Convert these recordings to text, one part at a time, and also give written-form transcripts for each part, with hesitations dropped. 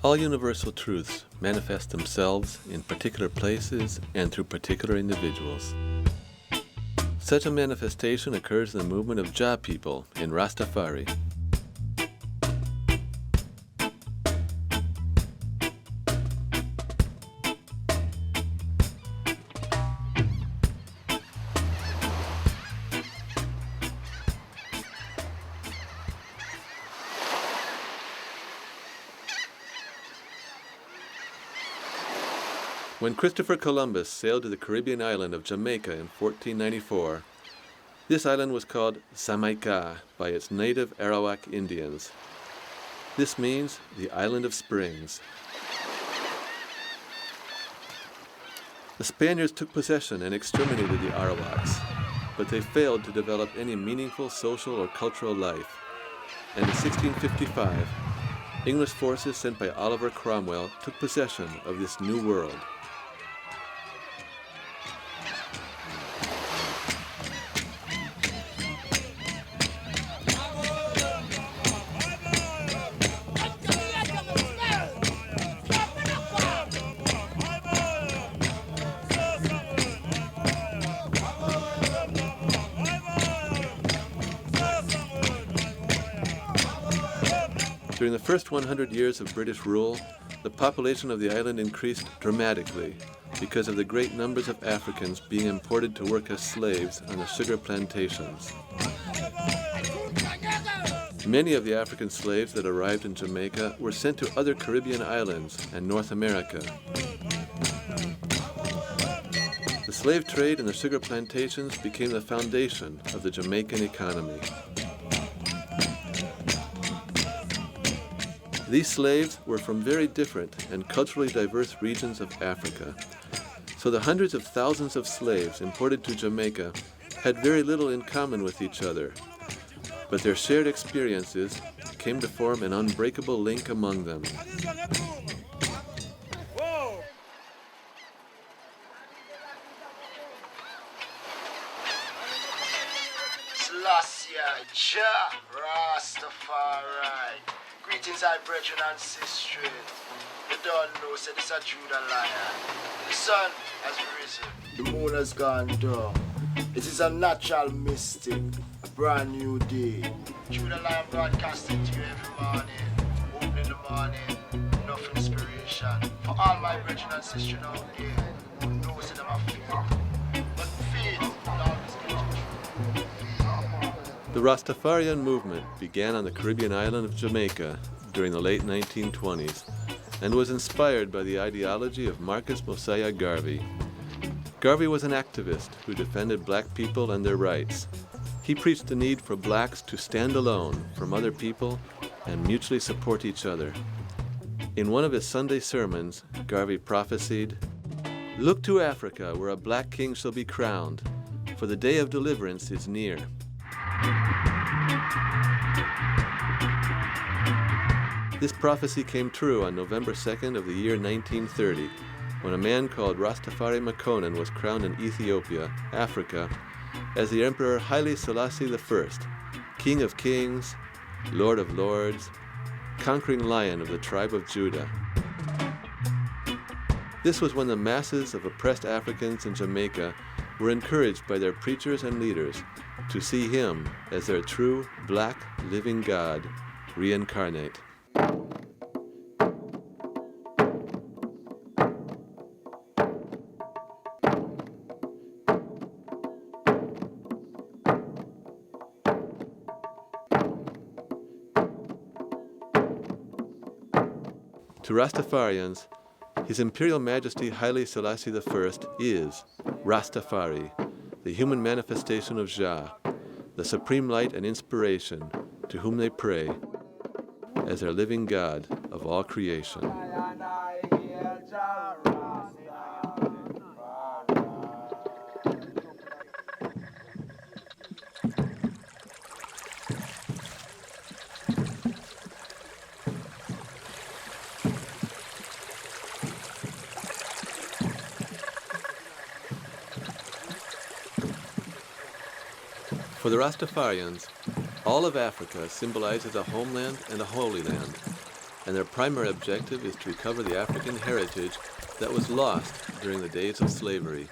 All universal truths manifest themselves in particular places and through particular individuals. Such a manifestation occurs in the movement of Jah people in Rastafari. When Christopher Columbus sailed to the Caribbean island of Jamaica in 1494, this island was called Jamaica by its native Arawak Indians. This means the Island of Springs. The Spaniards took possession and exterminated the Arawaks, but they failed to develop any meaningful social or cultural life. And in 1655, English forces sent by Oliver Cromwell took possession of this new world. During the first 100 years of British rule, the population of the island increased dramatically because of the great numbers of Africans being imported to work as slaves on the sugar plantations. Many of the African slaves that arrived in Jamaica were sent to other Caribbean islands and North America. The slave trade and the sugar plantations became the foundation of the Jamaican economy. These slaves were from very different and culturally diverse regions of Africa. So the hundreds of thousands of slaves imported to Jamaica had very little in common with each other, but their shared experiences came to form an unbreakable link among them. Jah, Rastafari. Greetings, our brethren and sisters. You don't know, say this a Judah lion. The sun has risen, the moon has gone down. It is a natural mystic, a brand new day. Judah lion broadcasting to you every morning. Open in the morning, enough inspiration. For all my brethren and sisters out there, who knows them are fear. But faith will always get you through. The Rastafarian movement began on the Caribbean island of Jamaica during the late 1920s and was inspired by the ideology of Marcus Mosiah Garvey. Garvey was an activist who defended black people and their rights. He preached the need for blacks to stand alone from other people and mutually support each other. In one of his Sunday sermons, Garvey prophesied, "Look to Africa where a black king shall be crowned, for the day of deliverance is near." This prophecy came true on November 2nd of the year 1930, when a man called Rastafari Makonnen was crowned in Ethiopia, Africa, as the Emperor Haile Selassie I, King of Kings, Lord of Lords, conquering lion of the tribe of Judah. This was when the masses of oppressed Africans in Jamaica were encouraged by their preachers and leaders to see him as their true black living God reincarnate. To Rastafarians, His Imperial Majesty Haile Selassie I is Rastafari, the human manifestation of Jah, the supreme light and inspiration to whom they pray as their living God of all creation. For the Rastafarians, all of Africa symbolizes a homeland and a holy land, and their primary objective is to recover the African heritage that was lost during the days of slavery.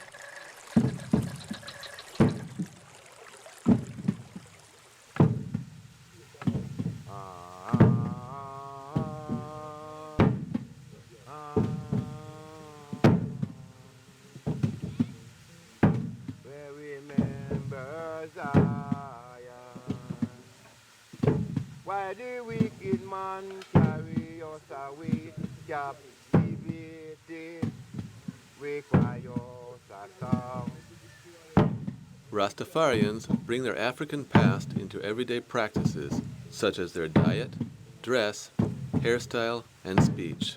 Why the wicked man carry us away, captivity, require us a song. Rastafarians bring their African past into everyday practices, such as their diet, dress, hairstyle, and speech.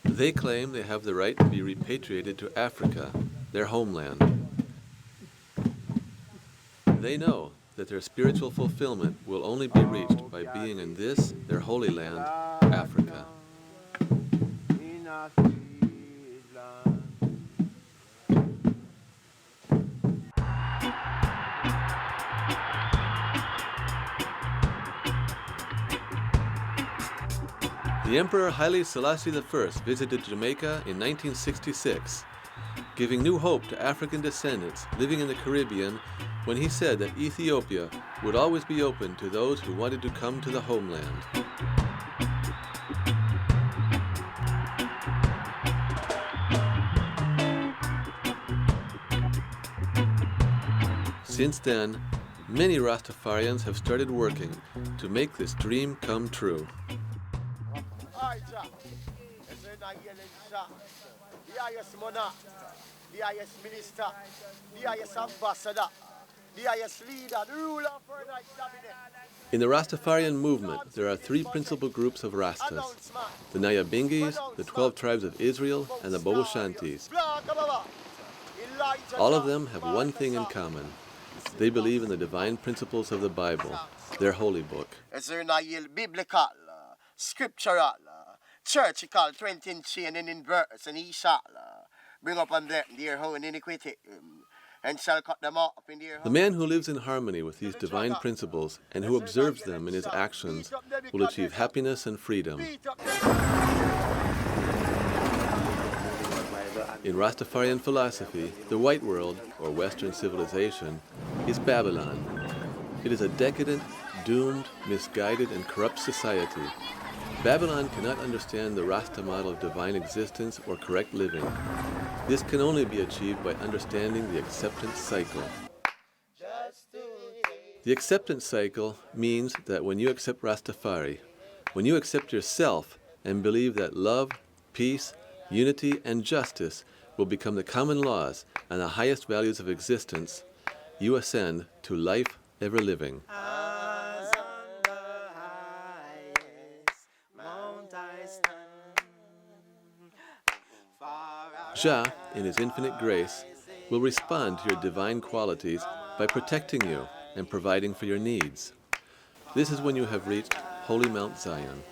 They claim they have the right to be repatriated to Africa, their homeland. They know that their spiritual fulfillment will only be reached by being in this, their holy land, Africa. In a sweet land. The Emperor Haile Selassie I visited Jamaica in 1966, giving new hope to African descendants living in the Caribbean when he said that Ethiopia would always be open to those who wanted to come to the homeland. Since then, many Rastafarians have started working to make this dream come true. The highest monarch, the highest minister, the highest ambassador, the highest leader, the ruler for a night cabinet. In the Rastafarian movement, there are three principal groups of Rastas: the Nyabingis, the 12 tribes of Israel, and the Bobo Shantis. All of them have one thing in common. They believe in the divine principles of the Bible, their holy book. It's biblical, scriptural, churchical, 20 in chain and in verse, and he shall bring upon them their own iniquity, and shall cut them off in their. The man who lives in harmony with these divine principles and who observes them in his actions will achieve happiness and freedom. In Rastafarian philosophy, the white world, or Western civilization, is Babylon. It is a decadent, doomed, misguided, and corrupt society. Babylon cannot understand the Rasta model of divine existence or correct living. This can only be achieved by understanding the acceptance cycle. The acceptance cycle means that when you accept Rastafari, when you accept yourself and believe that love, peace, unity, and justice will become the common laws and the highest values of existence, you ascend to life ever living. Jah, in his infinite grace, will respond to your divine qualities by protecting you and providing for your needs. This is when you have reached Holy Mount Zion.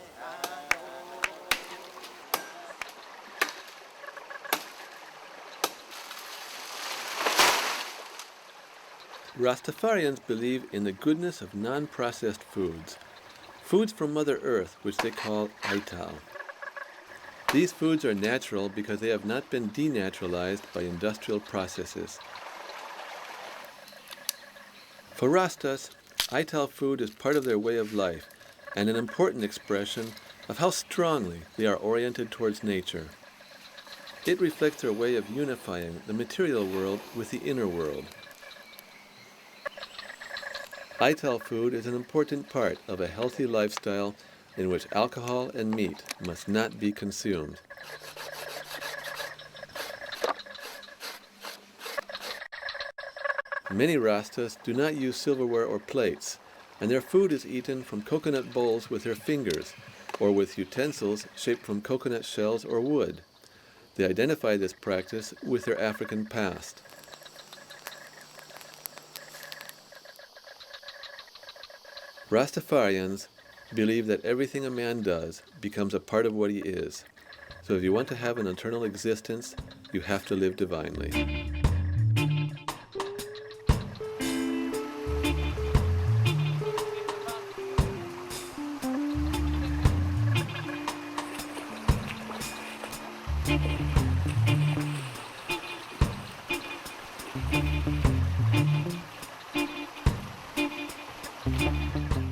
Rastafarians believe in the goodness of non-processed foods, foods from Mother Earth, which they call Aital. These foods are natural because they have not been denaturalized by industrial processes. For Rastas, Aital food is part of their way of life and an important expression of how strongly they are oriented towards nature. It reflects their way of unifying the material world with the inner world. Aital food is an important part of a healthy lifestyle in which alcohol and meat must not be consumed. Many Rastas do not use silverware or plates, and their food is eaten from coconut bowls with their fingers, or with utensils shaped from coconut shells or wood. They identify this practice with their African past. Rastafarians believe that everything a man does becomes a part of what he is. So if you want to have an eternal existence, you have to live divinely.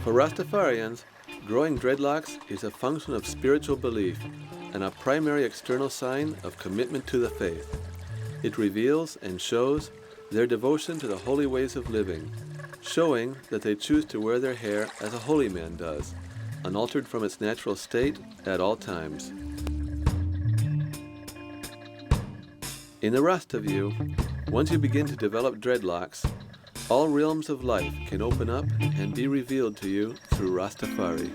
For Rastafarians, growing dreadlocks is a function of spiritual belief and a primary external sign of commitment to the faith. It reveals and shows their devotion to the holy ways of living, showing that they choose to wear their hair as a holy man does, unaltered from its natural state at all times. In the Rasta view, once you begin to develop dreadlocks, all realms of life can open up and be revealed to you through Rastafari.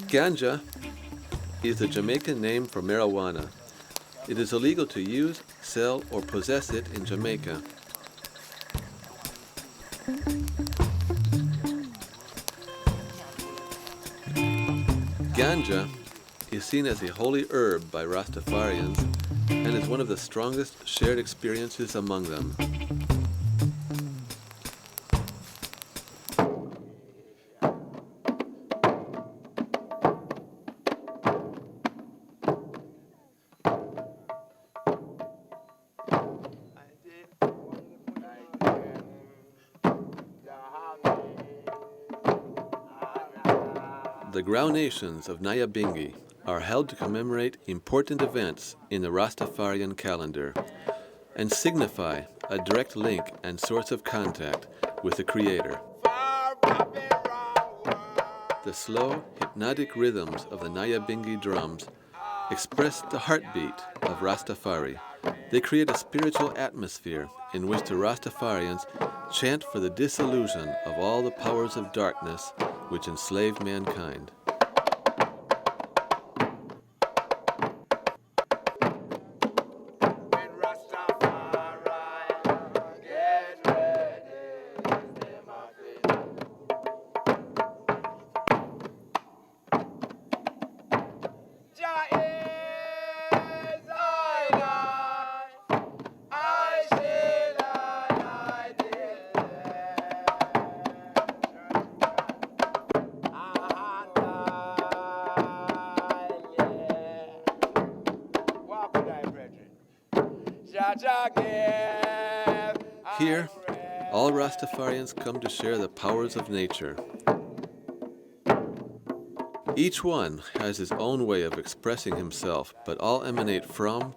Ganja is the Jamaican name for marijuana. It is illegal to use, sell, or possess it in Jamaica. Ganja is seen as a holy herb by Rastafarians and is one of the strongest shared experiences among them. The Grau Nations of Nyabingi are held to commemorate important events in the Rastafarian calendar and signify a direct link and source of contact with the Creator. The slow, hypnotic rhythms of the Nyabingi drums express the heartbeat of Rastafari. They create a spiritual atmosphere in which the Rastafarians chant for the dissolution of all the powers of darkness which enslave mankind. Here, all Rastafarians come to share the powers of nature. Each one has his own way of expressing himself, but all emanate from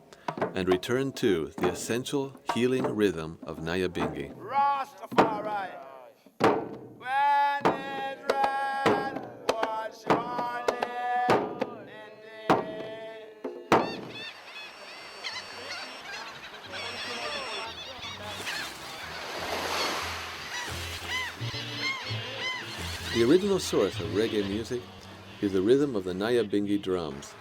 and return to the essential healing rhythm of Nyabingi. Rastafari. When it's red, what's your name? The original source of reggae music is the rhythm of the Nyabingi drums.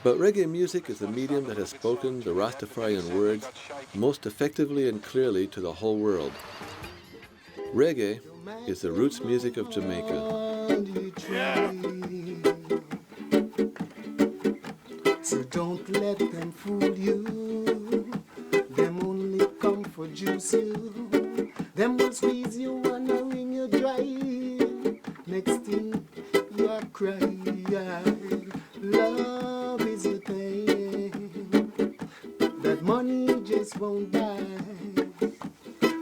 But reggae music is the medium that has spoken the Rastafarian words most effectively and clearly to the whole world. Reggae is the roots music of Jamaica. So don't let them fool you. Them only come for juice you. Them will squeeze you and wring you dry. Next thing you're crying. Love is a thing that money just won't buy.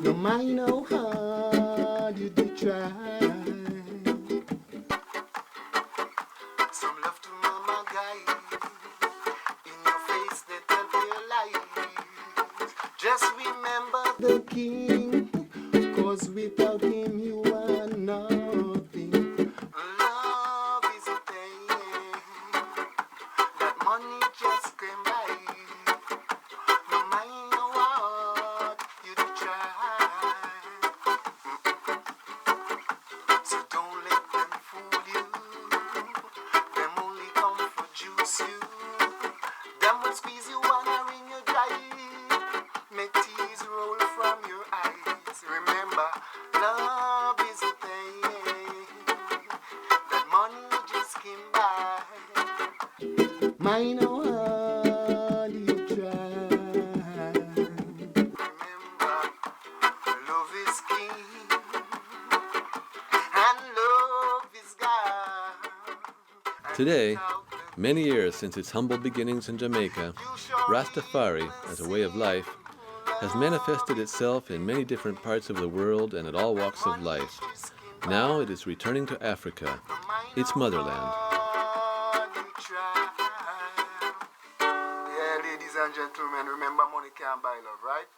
No matter how hard you do try. Some love to mama guy. In your face they tell your lies. Just remember the king, 'cause without him you are nothing. Love is a thing that money just can't buy. No matter what you do try. So don't let them fool you. Them only come for juice you. Them will squeeze you and wring you dry. Make tears roll from your eyes. Remember, love is a thing that money just can't buy. Mine how hard you try. Remember, love is king and love is God. Today, Many years since its humble beginnings in Jamaica, Rastafari, as a way of life, has manifested itself in many different parts of the world and at all walks of life. Now it is returning to Africa, its motherland. Yeah, ladies and gentlemen, remember money can't buy love, right?